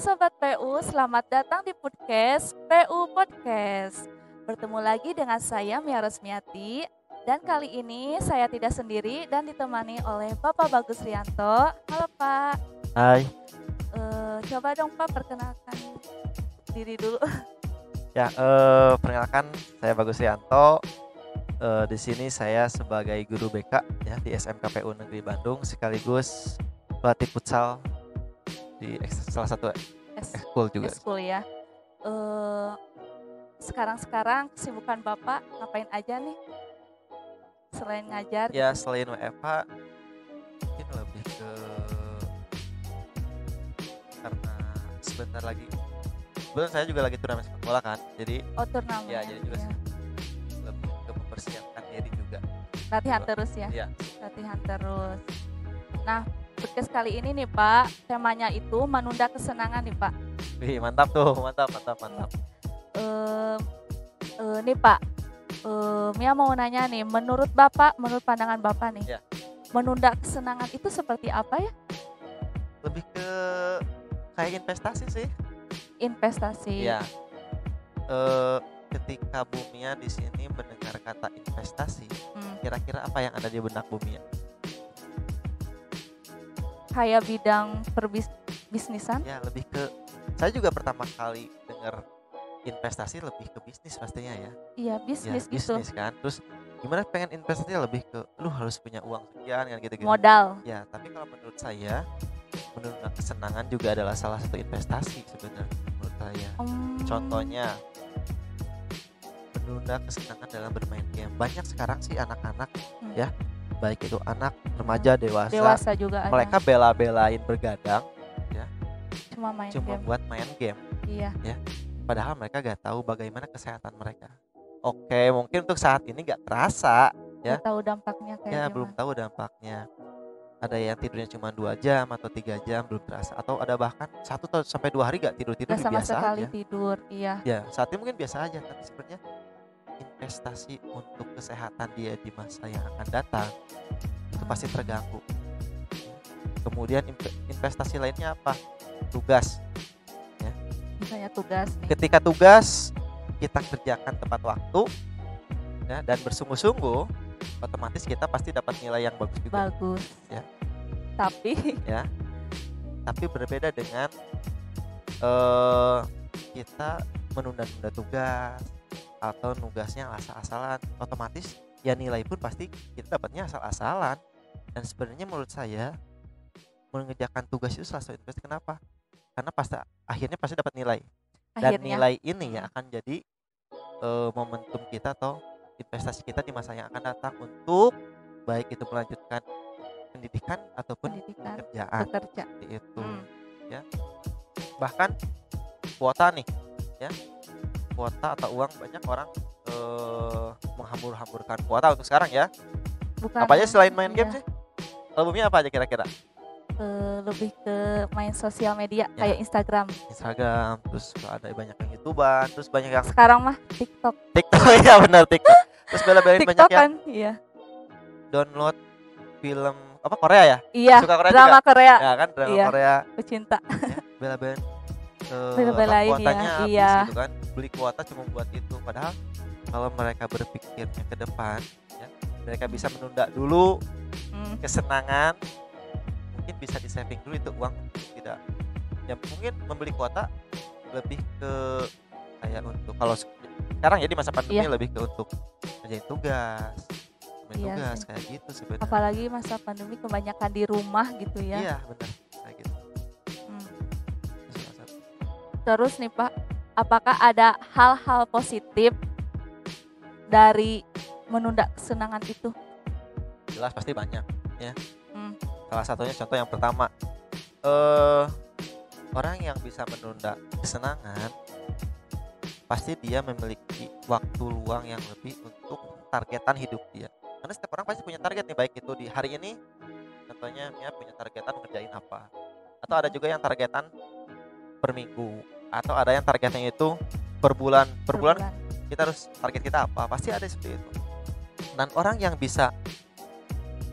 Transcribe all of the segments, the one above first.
Sobat PU, selamat datang di podcast PU Podcast. Bertemu lagi dengan saya Mia Rosmiati, dan kali ini saya tidak sendiri dan ditemani oleh Bapak Bagus Rianto. Halo Pak. Hai. Coba dong Pak perkenalkan diri dulu. Ya, perkenalkan saya Bagus Rianto. Di sini saya sebagai guru BK ya di SMK PU Negeri Bandung, sekaligus pelatih futsal di salah satu ekskul juga. Ekskul ya. Sekarang kesibukan Bapak ngapain aja nih? Selain ngajar? Ya, selain WFH mungkin lebih ke, karena sebentar lagi sebenarnya saya juga lagi turnamen sepak bola kan. Jadi turnamen. ya, jadi juga lebih ke mempersiapkan diri juga. Latihan terus ya? Iya. Latihan terus. Nah, podcast kali ini nih Pak, temanya itu menunda kesenangan nih Pak. Wih, mantap tuh, mantap. Nih Pak, Mia mau nanya nih, menurut pandangan Bapak nih, ya, menunda kesenangan itu seperti apa ya? Lebih ke kayak investasi sih. Investasi. Ya, ketika Bumia di sini mendengar kata investasi, kira-kira apa yang ada di benak Bumia? Kayak bidang perbisnisan? Ya, lebih ke, saya juga pertama kali dengar investasi lebih ke bisnis pastinya ya. Iya, bisnis ya, gitu. Bisnis kan, terus gimana pengen investasinya lebih ke, lu harus punya uang sekian kan gitu-gitu. Modal. Ya, tapi kalau menurut saya, menunda kesenangan juga adalah salah satu investasi sebenarnya menurut saya. Contohnya, menunda kesenangan dalam bermain game. Banyak sekarang sih anak-anak ya, baik itu anak, remaja, dewasa juga mereka bela-belain bergadang ya, cuma game. buat main game. Iya. Ya, padahal mereka gak tahu bagaimana kesehatan mereka. Oke, mungkin untuk saat ini gak terasa ya, belum tahu dampaknya kayak ya, gimana. belum tahu dampaknya. Ada yang tidurnya cuma 2 jam atau 3 jam belum terasa, atau ada bahkan 1 sampai 2 hari gak tidur sama biasa sekali aja. tidur. Iya. Ya, saat ini mungkin biasa aja, tapi sebenarnya investasi untuk kesehatan dia di masa yang akan datang itu pasti terganggu. Kemudian investasi lainnya apa? Tugas ya. Misalnya tugas nih. Ketika tugas kita kerjakan tepat waktu ya, dan bersungguh-sungguh, otomatis kita pasti dapat nilai yang bagus juga. Bagus ya. Tapi berbeda dengan kita menunda-nunda tugas atau nugasnya asal-asalan, otomatis ya nilai pun pasti kita dapatnya asal-asalan. Dan sebenarnya menurut saya, mengerjakan tugas itu salah satu investasi. Kenapa? Karena akhirnya pasti dapat nilai. Dan nilai ini yang akan jadi momentum kita atau investasi kita di masa yang akan datang untuk baik itu melanjutkan pendidikan ataupun pekerjaan. Itu ya. Bahkan kuota nih ya, kuota atau uang, banyak orang menghambur-hamburkan kuota untuk sekarang ya. Apa aja selain main game sih? Albumnya apa aja kira-kira? Lebih ke main sosial media ya, kayak Instagram, terus ada banyak yang YouTuber, terus banyak yang sekarang mah TikTok ya benar, TikTok. Terus bela-belain banyak kan, yang iya, download film apa Korea ya? Iya, suka Korea drama juga? Korea. Ya kan, drama Korea. Pecinta. Ya, bela-belain kuotanya ya, habis gitu kan. Beli kuota cuma buat itu. Padahal kalau mereka berpikirnya ke depan ya, mereka bisa menunda dulu kesenangan, mungkin bisa di-saving dulu itu uang. Tidak ya, mungkin membeli kuota lebih ke kayak untuk, kalau sekarang ya di masa pandemi lebih ke untuk ngerjain tugas, tugas kayak gitu sebenarnya. Apalagi masa pandemi kebanyakan di rumah gitu ya. Iya benar kayak gitu. Terus nih Pak, apakah ada hal-hal positif dari menunda kesenangan itu? Jelas pasti banyak ya. Salah satunya, contoh yang pertama, orang yang bisa menunda kesenangan pasti dia memiliki waktu luang yang lebih untuk targetan hidup dia. Karena setiap orang pasti punya target nih, baik itu di hari ini, contohnya ya punya targetan ngerjain apa, atau ada juga yang targetan per minggu, atau ada yang targetnya itu per bulan kita harus target kita apa, pasti ada seperti itu. Dan orang yang bisa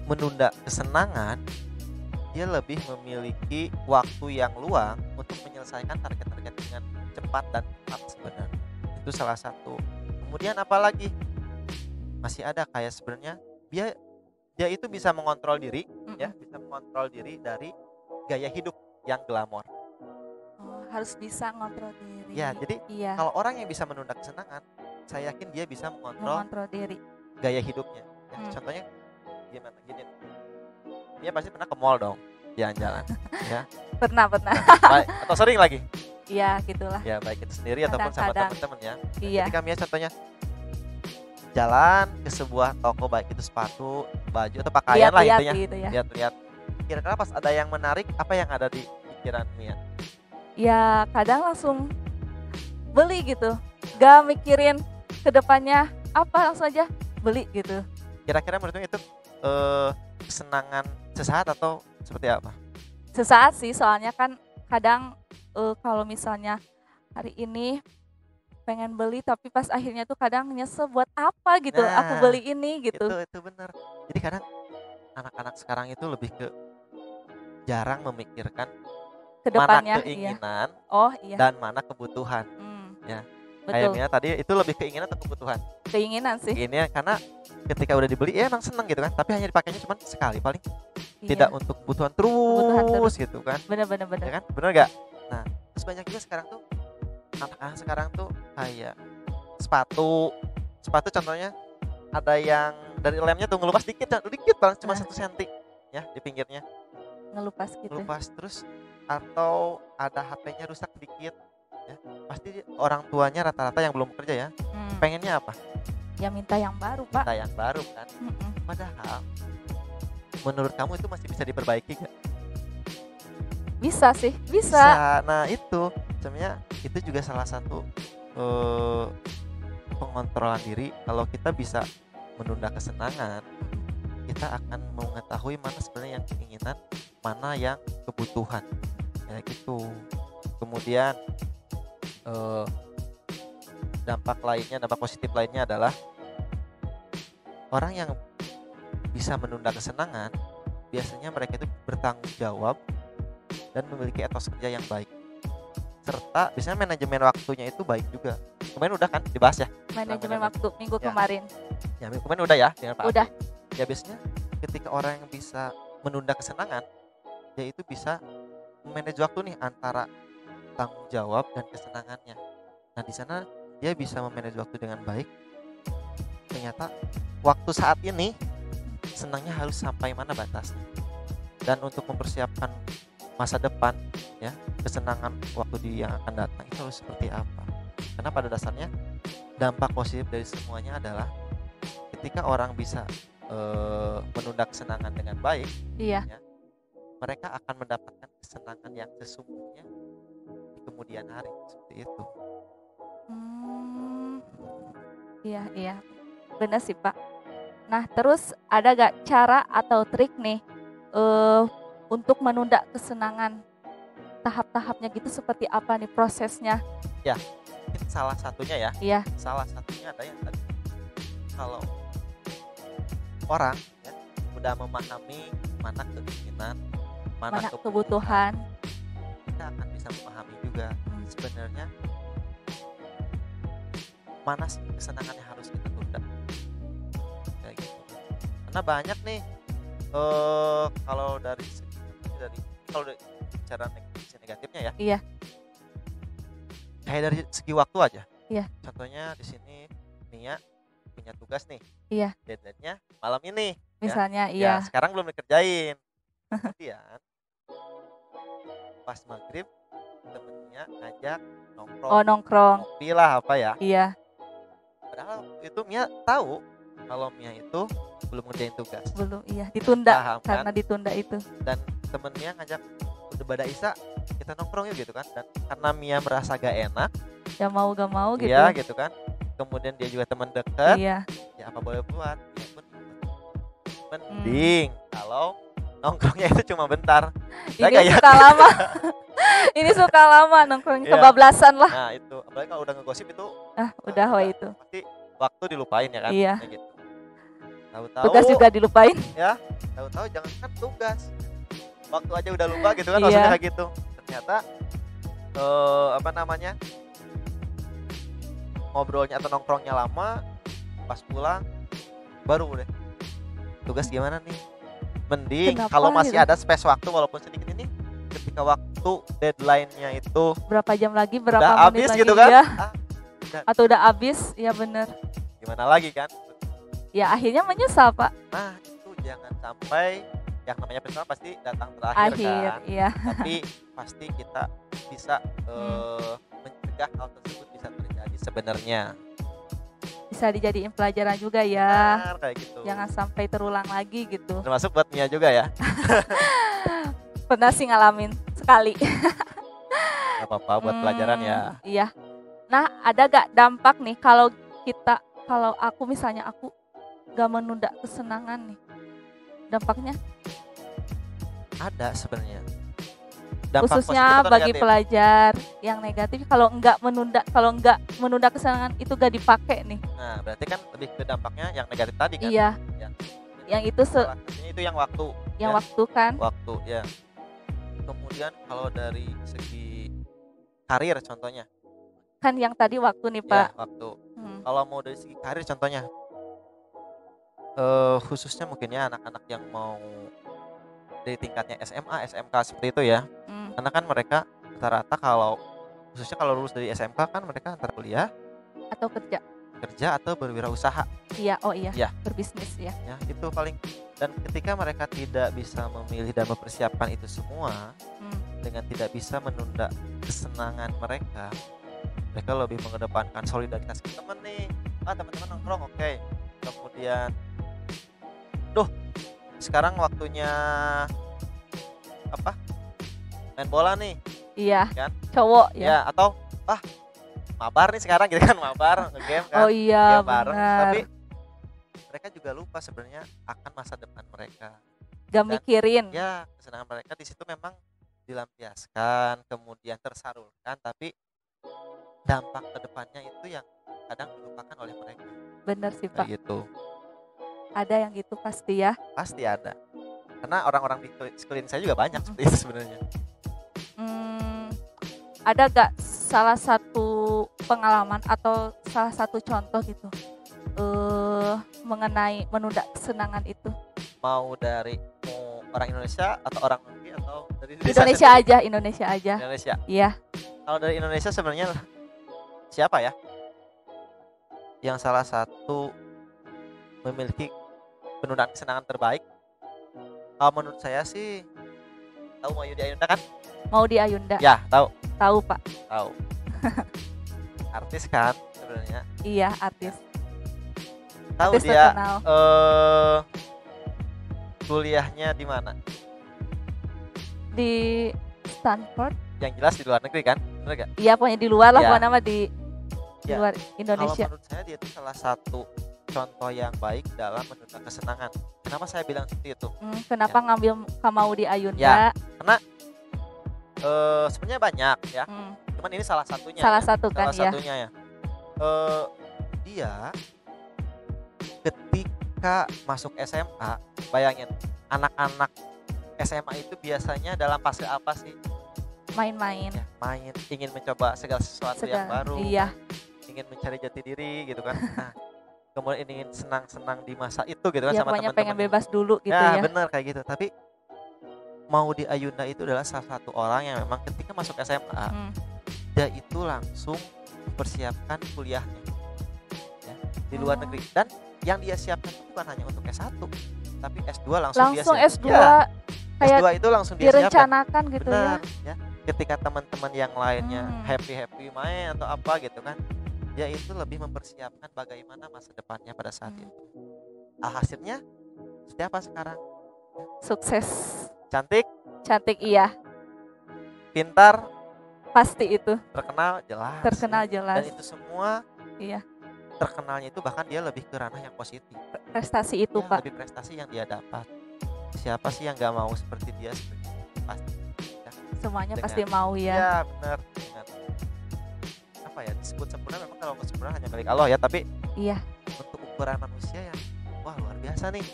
menunda kesenangan dia lebih memiliki waktu yang luang untuk menyelesaikan target-target dengan cepat dan tepat sebenarnya. Itu salah satu. Kemudian apalagi masih ada kayak sebenarnya dia dia itu bisa mengontrol diri, ya, Mm-mm. bisa mengontrol diri dari gaya hidup yang glamor. Oh, harus bisa ngontrol diri. Ya, jadi Iya, kalau orang yang bisa menunda kesenangan, saya yakin dia bisa mengontrol mengontrol diri. gaya hidupnya. Ya, Hmm. contohnya gimana gini, dia pasti pernah ke mall dong, jalan-jalan, ya. Pernah. Baik, atau sering lagi, Iya, gitulah. ya baik itu sendiri ataupun sama Kadang-kadang. teman-teman ya. Iya. Jadi kami contohnya jalan ke sebuah toko, baik itu sepatu, baju atau pakaian lah Lihat-lihat intinya. gitu ya. Lihat-lihat. Kira-kira pas ada yang menarik, apa yang ada di pikiran Mia? Ya kadang langsung beli gitu. Gak mikirin ke depannya apa, langsung aja beli gitu. Kira-kira menurut Mia itu kesenangan sesaat atau seperti apa? Sesaat sih, soalnya kan kadang kalau misalnya hari ini pengen beli tapi pas akhirnya tuh kadang nyesel buat apa gitu aku Nah, beli ini gitu. itu benar. Jadi kadang anak-anak sekarang itu lebih ke jarang memikirkan Ke mana depannya, iya. keinginan Oh iya. dan mana kebutuhan. Ya. Kayak Betul. Mia tadi itu lebih keinginan atau kebutuhan? Keinginan sih. Ini karena ketika udah dibeli ya emang seneng gitu kan, tapi hanya dipakainya cuma sekali paling, Iya. tidak untuk kebutuhan Kebutuhan terus gitu kan, Bener. ya kan, bener gak? Nah terus banyak juga sekarang tuh anak-anak sekarang tuh kayak sepatu contohnya ada yang dari lemnya tuh ngelupas dikit banget, cuma Nah. 1 senti ya di pinggirnya Ngelupas gitu. ngelupas terus, atau ada HP-nya rusak dikit ya, pasti orang tuanya rata-rata yang belum bekerja ya pengennya apa? Ya minta yang baru, Pak. Minta yang baru kan. Mm-mm. Padahal menurut kamu itu masih bisa diperbaiki gak? Bisa sih, bisa. Nah itu sebenarnya itu juga salah satu pengontrolan diri. Kalau kita bisa menunda kesenangan, kita akan mengetahui mana sebenarnya yang keinginan, mana yang kebutuhan, ya gitu. Kemudian dampak positif lainnya adalah orang yang bisa menunda kesenangan biasanya mereka itu bertanggung jawab dan memiliki etos kerja yang baik, serta biasanya manajemen waktunya itu baik juga. Kemarin udah kan dibahas ya Manajemen waktu minggu Ya. kemarin. ya kemarin udah ya dengan Pak Udah. Afif. Ya biasanya ketika orang yang bisa menunda kesenangan, dia itu bisa manage waktu nih antara tanggung jawab dan kesenangannya. Nah di sana dia bisa memanage waktu dengan baik. Ternyata waktu saat ini senangnya harus sampai mana batasnya, dan untuk mempersiapkan masa depan ya, kesenangan waktu yang akan datang itu harus seperti apa. Karena pada dasarnya dampak positif dari semuanya adalah ketika orang bisa menunda kesenangan dengan baik, Iya. mereka akan mendapatkan kesenangan yang sesungguhnya di kemudian hari, seperti itu. Iya. Benar sih, Pak. Nah, terus ada gak cara atau trik nih untuk menunda kesenangan? Tahap-tahapnya gitu seperti apa nih prosesnya? Ya, mungkin salah satunya ya. Iya. Salah satunya ada yang tadi, kalau orang ya, udah memahami mana keinginan, mana kebutuhan. kita akan bisa memahami juga sebenarnya mana sih kesenangan yang harus kita tunda, kayak gitu. Karena banyak nih kalau dari bicara sisi negatifnya ya, Iya. kayak dari segi waktu aja. Iya. Contohnya di sini Nia punya tugas nih, Iya. deadline-nya malam ini. Misalnya Ya, iya. sekarang belum dikerjain. Kemudian pas maghrib temennya ngajak nongkrong, Oh, nongkrong. ngopi lah apa ya. Iya. Padahal itu Mia tahu kalau Mia itu belum ngerjain tugas. Belum, iya, ditunda Paham kan? karena ditunda itu. Dan temennya ngajak udah pada Isa kita nongkrong yuk gitu kan. Dan karena Mia merasa gak enak, Ya mau gak mau gitu. iya gitu kan. Kemudian dia juga teman dekat, Iya. ya apa boleh buat. Mia pun mending kalau nongkrongnya itu cuma bentar. Saya Ini kayak suka lama. Ini suka lama nongkrong, Iya. kebablasan lah. Nah itu, apalagi kalau udah ngegosip itu Udah wah itu. pasti waktu dilupain ya kan. Iya. Kayak gitu. Tahu-tahu Tugas juga dilupain. tahu-tahu jangan kan tugas, waktu aja udah lupa gitu kan, Iya. maksudnya kayak gitu. Ternyata apa namanya, ngobrolnya atau nongkrongnya lama, pas pulang baru deh tugas gimana nih. Mending Kenapa kalau masih gitu? ada space waktu walaupun sedikit ini, ketika waktu deadline-nya itu Berapa jam lagi, udah berapa habis menit lagi gitu kan, ya? udah Atau udah habis, ya bener. gimana lagi kan. Ya akhirnya menyesal Pak. Nah itu jangan sampai, yang namanya persoalan pasti datang terakhir Akhir, kan, iya. tapi pasti kita bisa mencegah hal tersebut bisa terjadi sebenarnya. Bisa dijadiin pelajaran juga ya. Benar, kayak gitu. Jangan sampai terulang lagi gitu. Termasuk buat Mia juga ya. Pernah sih ngalamin sekali. Gak apa-apa buat pelajaran ya. Iya. Nah, ada gak dampak nih kalau aku misalnya aku gak menunda kesenangan nih, dampaknya Ada sebenarnya. Dampak khususnya positif atau bagi negatif? pelajar yang negatif, kalau enggak menunda kesenangan itu gak dipakai nih. Nah berarti kan lebih ke dampaknya yang negatif tadi kan. Iya, Ya. yang itu Salah satunya itu yang waktu. yang ya. waktu kan. Waktu ya. Kemudian kalau dari segi karir contohnya. Kan yang tadi waktu nih Pak. Ya waktu. Hmm. Kalau mau dari segi karir contohnya, khususnya mungkin ya anak-anak yang mau dari tingkatnya SMA, SMK seperti itu ya. Karena kan mereka rata-rata khususnya kalau lulus dari SMK kan mereka antara kuliah, Atau kerja. atau berwirausaha. Iya, oh iya, Ya. berbisnis ya. Ya itu paling. Dan ketika mereka tidak bisa memilih dan mempersiapkan itu semua, dengan tidak bisa menunda kesenangan mereka lebih mengedepankan solidaritas ke teman nih. Teman-teman nongkrong oke. Kemudian sekarang waktunya apa, main bola nih Iya, kan, cowok ya. ya atau mabar nih sekarang gitu kan, mabar nge-game kan, Oh iya, game bareng, benar. tapi mereka juga lupa sebenarnya akan masa depan mereka. Gak mikirin. Ya kesenangan mereka di situ memang dilampiaskan, kemudian tersalurkan, tapi dampak kedepannya itu yang kadang dilupakan oleh mereka. Bener sih Pak. Kayak gitu. Ada yang gitu pasti ya. Pasti ada. Karena orang-orang di sekeliling saya juga banyak seperti itu sebenarnya. Ada gak salah satu pengalaman atau salah satu contoh gitu mengenai menunda kesenangan itu? Mau orang Indonesia atau orang negeri atau dari Indonesia aja, Indonesia aja. Indonesia. Iya. Kalau dari Indonesia sebenarnya siapa ya yang salah satu memiliki penundaan kesenangan terbaik? Kalau menurut saya sih, tahu Mahyudi Ayunda kan? Mau di Ayunda? Ya tahu. Tahu Pak. Tahu. Artis kan sebenarnya. Iya, artis. Tahu Artis dia terkenal. kuliahnya di mana? Di Stanford. Yang jelas di luar negeri kan? Bener gak? Iya, pokoknya di luar lah, Ya. pokoknya nama di Ya. luar Kalau Indonesia. menurut saya dia itu salah satu contoh yang baik dalam menunda kesenangan. Kenapa saya bilang seperti itu? Kenapa ngambil Kamaudi Ayunda? Ya. Sebenarnya banyak ya. Cuman ini salah satunya. Salah ya. satu kan Salah ya. satunya ya. Dia ketika masuk SMA, bayangin anak-anak SMA itu biasanya dalam fase apa sih? Main-main. Ya, main, ingin mencoba segala sesuatu yang baru. Iya. Ingin mencari jati diri gitu kan. Nah, kemudian ingin senang-senang di masa itu gitu kan Ya, sama pokoknya teman-teman. pengen bebas dulu gitu Ya, ya. bener kayak gitu. Tapi Maudi Ayunda itu adalah salah satu orang yang memang ketika masuk SMA dia itu langsung mempersiapkan kuliahnya ya, di luar negeri, dan yang dia siapkan itu bukan hanya untuk S1 tapi S2 langsung dia Langsung siapkan. S2 Ya, kayak S2 itu langsung dia siapkan. direncanakan gitu ya. Benar ya. Ketika teman-teman yang lainnya happy main atau apa gitu kan, dia itu lebih mempersiapkan bagaimana masa depannya pada saat itu. Hasilnya seperti apa sekarang? Sukses. Cantik, Iya, pintar, pasti itu. terkenal jelas. Terkenal jelas. Dan itu semua Iya. terkenalnya itu bahkan dia lebih ke ranah yang positif. Prestasi itu Ya, Pak. lebih prestasi yang dia dapat. Siapa sih yang gak mau seperti dia? Pasti. Ya. Semuanya Dengan- pasti mau ya. Ya benar. Dengan apa ya, disebut sempurna, memang kalau sempurna hanya milik Allah ya, tapi Iya. untuk ukuran manusia yang wah luar biasa nih.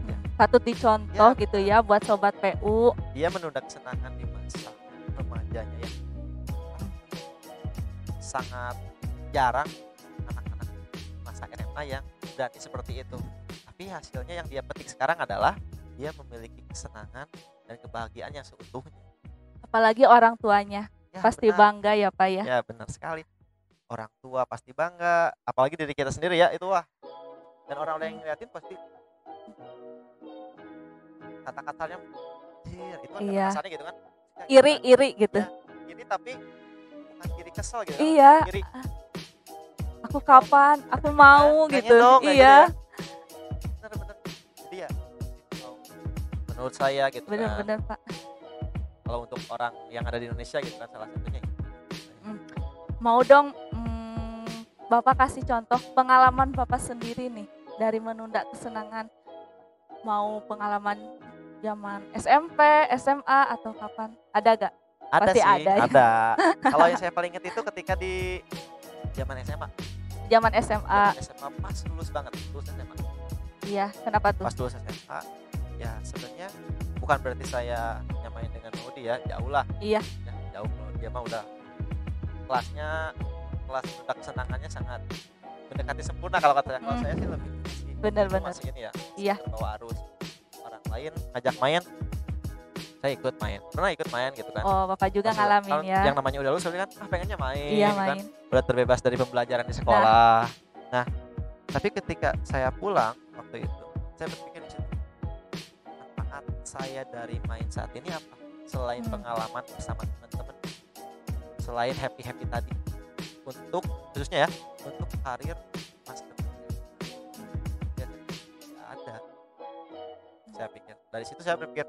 Ya. Patut dicontoh Ya, gitu ya buat sobat PU. Dia menunda kesenangan di masa remajanya ya. Sangat jarang anak-anak masa SMA yang berani seperti itu. Tapi hasilnya yang dia petik sekarang adalah dia memiliki kesenangan dan kebahagiaan yang seutuhnya. Apalagi orang tuanya Ya, pasti benar. bangga ya Pak ya. Ya, benar sekali. Orang tua pasti bangga, apalagi diri kita sendiri ya, itu wah. Dan orang-orang yang ngeliatin pasti kata-katanya, "Jir," itu kan Iya. kata-katanya gitu kan. Ya, Iri gitu. Ya, iri tapi bukan iri kesel gitu. Iya. Iri, Aku kapan? Aku mau pengen gitu. dong, kayak gitu Iya. ya. Bener-bener. Jadi ya, kalau menurut saya gitu kan. Bener-bener Pak. Kalau untuk orang yang ada di Indonesia gitu kan salah satunya. Mau dong Bapak kasih contoh pengalaman Bapak sendiri nih dari menunda kesenangan. Mau pengalaman zaman SMP, SMA atau kapan? Ada gak? Ada Pasti sih, ada ya. ada. Kalau yang saya paling inget itu ketika di zaman SMA. Zaman SMA. Zaman SMA pas lulus banget, lulus SMA. Iya, kenapa tuh? Pas lulus SMA, ya sebenarnya bukan berarti saya nyamain dengan Maudi ya, jauh lah. Iya. Ya, jauh. Kalau dia mah udah kelas tentang kesenangannya sangat mendekati sempurna kalau kata saya. Kalau saya sih lebih Bener-bener. masih ini ya, Iya. terbawa arus. Orang lain ngajak main, saya ikut main. Pernah ikut main gitu kan. Oh, Bapak juga Pas ngalamin kalau ya. Yang namanya udah lulus kan, pengennya main, Iya, gitu kan. main. Udah terbebas dari pembelajaran di sekolah. Nah, tapi ketika saya pulang waktu itu, saya berpikir di situ, manfaat saya dari main saat ini apa? Selain pengalaman bersama teman-teman, selain happy tadi, untuk khususnya ya, untuk karir mas depannya, ya nggak ada. Saya pikir dari situ saya berpikir,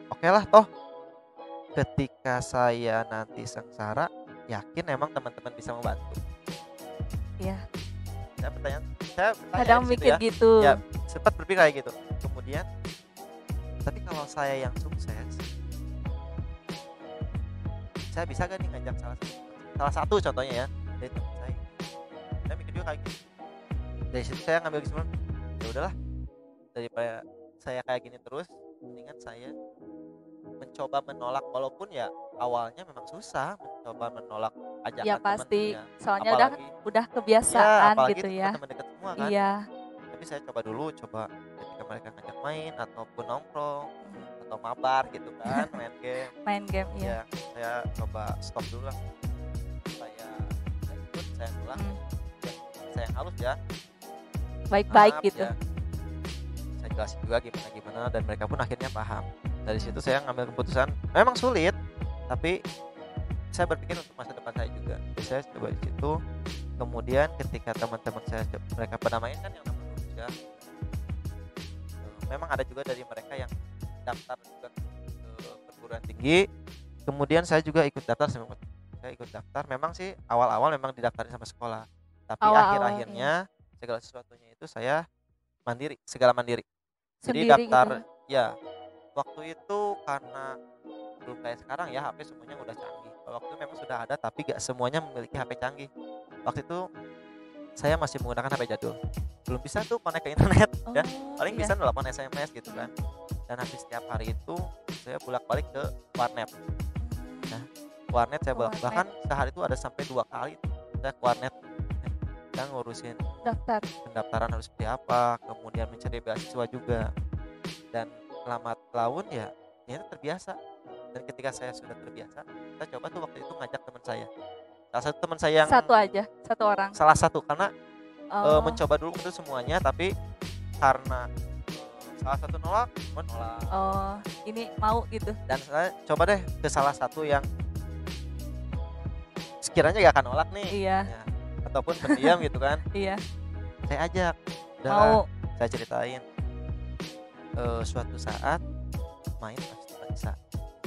oke lah toh, ketika saya nanti sengsara, yakin emang teman-teman bisa membantu. Iya. Saya bertanya Kadang di situ mikir ya. gitu. Ya, sempat berpikir kayak gitu. Kemudian, tapi kalau saya yang sukses, saya bisa gak nih ngajak salah satu contohnya ya dari teman saya. Saya mikir juga kayak gitu. Dari situ saya ngambil kesimpulan, ya udahlah, daripada saya kayak gini terus, mendingan saya mencoba menolak, walaupun ya awalnya memang susah mencoba menolak ajakan Ya teman pasti. ya. Soalnya Apalagi, udah kebiasaan apalagi gitu ya. teman dekat semua kan. Iya. Tapi saya coba dulu, ketika mereka ngajak main ataupun nongkrong atau mabar gitu kan, main game. Main game ya. Ya, saya coba stop dulu lah. Saya ikut, saya pulang. Ya, saya yang halus ya. Baik-baik Maaf, gitu. ya. Saya jelasin juga gimana dan mereka pun akhirnya paham. Dari situ saya ngambil keputusan, memang sulit, tapi saya berpikir untuk masa depan saya juga. Jadi saya coba di situ. Kemudian ketika teman-teman saya mereka pada main kan yang namanya juga, memang ada juga dari mereka yang daftar juga ke perguruan tinggi. Kemudian saya juga ikut daftar, saya ikut daftar. Memang sih awal-awal memang didaftarin sama sekolah, tapi Awal-awal, akhir-akhirnya segala sesuatunya itu saya segala mandiri. Jadi Sendiri daftar gitu. ya, waktu itu karena belum kayak sekarang ya, HP semuanya udah canggih. Waktu itu memang sudah ada, tapi gak semuanya memiliki HP canggih. Waktu itu saya masih menggunakan HP jadul, belum bisa tuh connect ke internet. Ya paling iya. bisa nelpon SMS gitu kan. Dan habis setiap hari itu saya bolak-balik ke warnet. Nah, warnet saya bolak, bahkan sehari itu ada sampai 2 kali saya ke warnet. Kita ngurusin pendaftaran harus seperti apa, kemudian mencari beasiswa juga. Dan lambat laun ya ini terbiasa. Dan ketika saya sudah terbiasa, kita coba tuh waktu itu ngajak teman saya. Salah satu teman saya yang satu orang. Salah satu karena mencoba dulu untuk semuanya, tapi karena salah satu nolak. Oh, ini mau gitu. Dan saya coba deh ke salah satu yang sekiranya gak akan nolak nih. Iya. Ya, ataupun pendiam gitu kan. Iya. Saya ajak. Mau. Saya ceritain. Suatu saat main pasti bisa.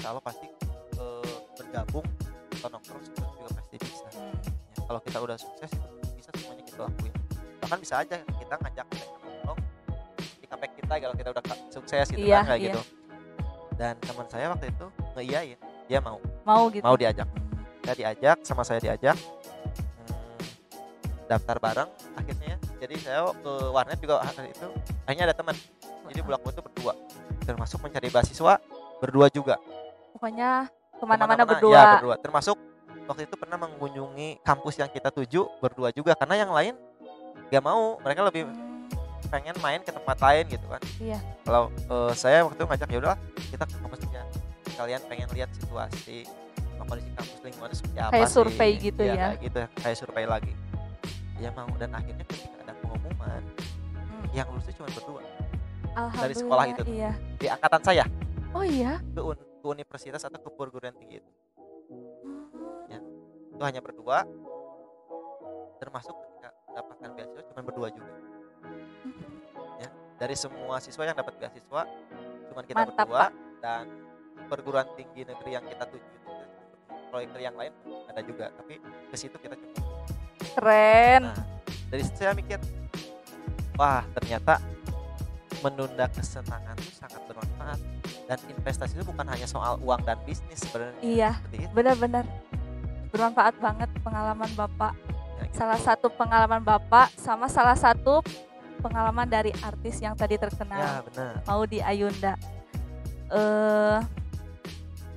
Kalau pasti bergabung atau nongkrong juga pasti bisa. Ya, kalau kita udah sukses bisa semuanya kita lakuin. Bahkan bisa aja kita ngajak mereka nongkrong di kafe kita kalau kita udah sukses gitu kan kayak gitu. Dan teman saya waktu itu ngeiyain, dia mau gitu. Mau diajak. Saya diajak, sama saya diajak. Daftar bareng akhirnya ya. Jadi saya ke warnet juga hari itu akhirnya ada teman. Jadi pulang itu berdua. Termasuk mencari beasiswa berdua juga. Pokoknya kemana-mana Ya berdua. berdua. Termasuk waktu itu pernah mengunjungi kampus yang kita tuju berdua juga karena yang lain gak mau. Mereka lebih pengen main ke tempat lain gitu kan. Iya. Kalau saya waktu itu ngajak ya udahlah kita ke kampus aja. Kalian pengen lihat situasi kondisi kampus lingkungannya seperti apa Kayak sih. survei gitu ya. Kayak gitu, kayak survei lagi. Dia mau dan akhirnya ketika ada pengumuman yang lulus itu cuma berdua. Dari sekolah itu. Iya. Di angkatan saya. Oh iya. Ke universitas atau ke perguruan tinggi itu. Ya. Itu hanya berdua. Termasuk ketika mendapatkan beasiswa cuma berdua juga. Ya. Dari semua siswa yang dapat beasiswa cuma kita Mantap, berdua. Pak. Dan perguruan tinggi negeri yang kita tuju itu proyek yang lain ada juga, tapi ke situ kita cuma keren. Nah, dari situ saya mikir, wah ternyata menunda kesenangan itu sangat bermanfaat dan investasi itu bukan hanya soal uang dan bisnis sebenarnya. Iya, benar-benar bermanfaat banget pengalaman Bapak. Ya, gitu. Salah satu pengalaman Bapak sama salah satu pengalaman dari artis yang tadi terkenal. Ya benar. Maudy Ayunda.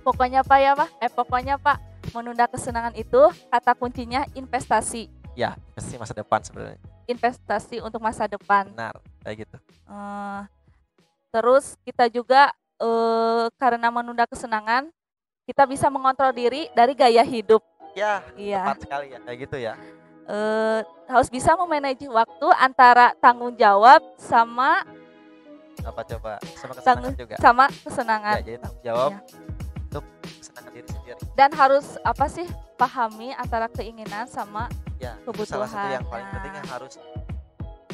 Pokoknya Pak, menunda kesenangan itu kata kuncinya investasi. Ya, investasi masa depan sebenarnya. Investasi untuk masa depan. Benar, kayak gitu. Terus kita juga karena menunda kesenangan, kita bisa mengontrol diri dari gaya hidup. Ya, iya. Tepat sekali ya, kayak gitu ya. Harus bisa memanage waktu antara tanggung jawab sama apa coba sama kesenangan juga. Sama kesenangan. Ya, jadi tanggung jawab ya. untuk kesenangan diri sendiri. Dan harus pahami antara keinginan sama kebutuhan. Salah satu yang paling penting yang harus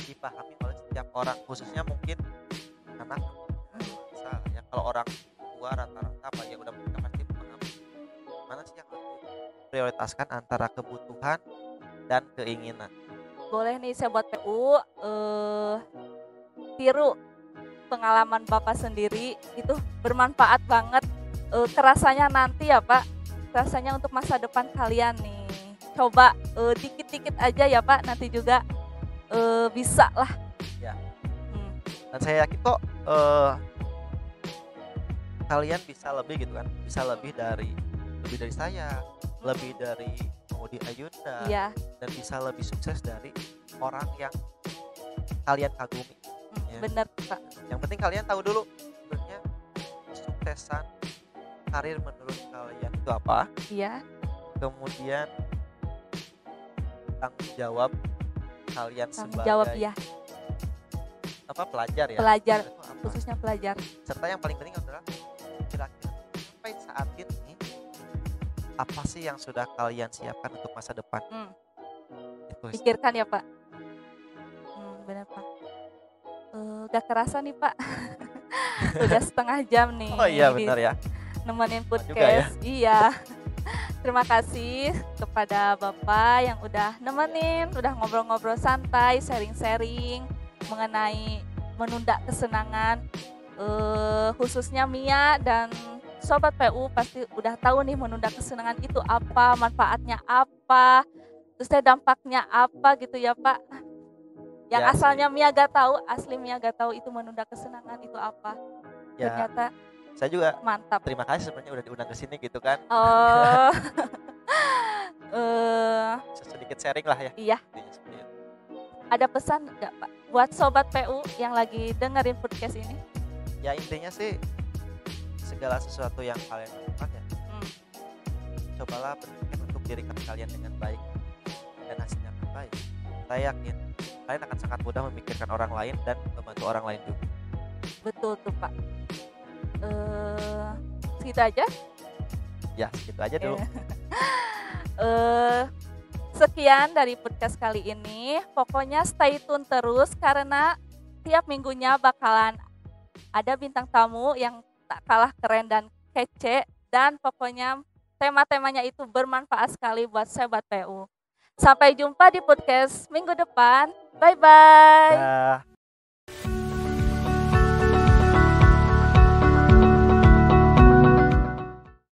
dipahami oleh setiap orang, khususnya mungkin anak. Misal ya kalau orang tua rata-rata yang udah menikah pasti memahami mana sih yang harus prioritaskan antara kebutuhan dan keinginan. Boleh nih saya buat PU tiru pengalaman Bapak sendiri itu bermanfaat banget. Kerasanya nanti ya Pak, rasanya untuk masa depan kalian nih. Coba dikit-dikit aja ya Pak, nanti juga bisa lah. Ya. Dan saya yakin kok kalian bisa lebih gitu kan, bisa lebih dari saya, lebih dari Maudy Ayunda, ya. Dan bisa lebih sukses dari orang yang kalian kagumi. Bener Pak. Yang penting kalian tahu dulu sebenarnya suksesan karir menurut kalian itu apa? Iya. Kemudian tanggung jawab kalian sebagai ya. Pelajar ya. Pelajar, khususnya pelajar. Serta yang paling penting adalah kira-kira sampai saat ini apa sih yang sudah kalian siapkan untuk masa depan? Itu pikirkan ya Pak. Benar Pak. Gak kerasa nih Pak. Udah setengah jam nih. Oh iya benar ya. Nemenin podcast. Ya? Iya. Terima kasih kepada Bapak yang udah nemenin, udah ngobrol-ngobrol santai, sharing-sharing mengenai menunda kesenangan. Khususnya Mia dan Sobat PU pasti udah tahu nih menunda kesenangan itu apa, manfaatnya apa, terus dampaknya apa gitu ya Pak. Yang ya, asalnya Mia gak tahu, asli Mia gak tahu itu menunda kesenangan itu apa. Ya, ternyata saya juga mantap. Terima kasih sebenarnya udah diundang ke sini gitu kan. Oh. Sedikit sharing lah ya. Iya. Ada pesan nggak Pak buat Sobat PU yang lagi dengerin podcast ini? Ya intinya sih segala sesuatu yang kalian lakukan ya cobalah berpikir untuk diri kalian dengan baik dan hasilnya akan baik. Saya yakin kalian akan sangat mudah memikirkan orang lain dan membantu orang lain juga. Betul tuh Pak. Segitu aja? Ya segitu aja dulu. Sekian dari podcast kali ini. Pokoknya stay tune terus karena tiap minggunya bakalan ada bintang tamu yang tak kalah keren dan kece. Dan pokoknya tema-temanya itu bermanfaat sekali buat Sobat PU. Sampai jumpa di podcast minggu depan. Bye-bye.